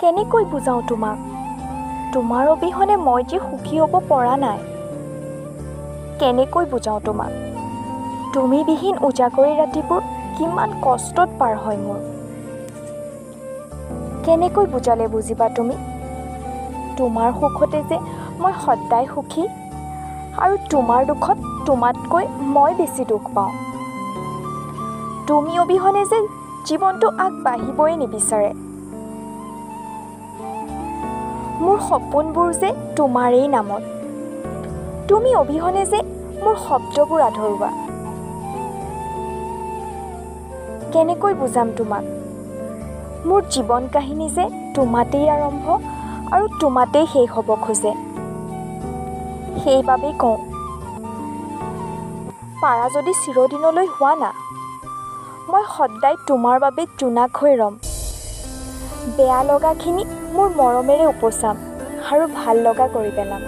কেনেকৈ বুজাওঁ তোমাক? তোমাৰ অবিহনে মই যে সুখী হ'ব পৰা নাই। কেনেকৈ বুজাওঁ তোমাক? তুমি বিহীন উজাগৰি ৰাতিবোৰ কিমান কষ্টত পাৰ হয় মোৰ। কেনেকৈ বুজালে বুজিবা তুমি? তোমাৰ সুখতে যে মই সদায় সুখী আৰু তোমাৰ দুখত তোমাতকৈ মই বেছি দুখ পাওঁ। তুমি অবিহনে যে জীৱনটো আগবাঢ়িবই নিবিচাৰে। মোৰ সপোনবোৰ যে তোমাৰেই নামত। তুমি অবিহনে যে মোৰ শব্দবোৰ আধৰুৱা। কেনেকৈ বুজাম তোমাক? মোৰ জীৱন কাহিনী যে তোমাতেই আৰম্ভ আৰু তোমাতেই শেষ হ'ব খোজে। সেইবাবেই কওঁ, পাৰা যদি চিৰদিনলৈ হোৱা না। মই সদায় তোমাৰ বাবে জোনাক হৈ ৰ'ম। বেয়া লগাখিনি মোৰ মৰমেৰে উপচাম আৰু ভাল লগা কৰি পেলাম।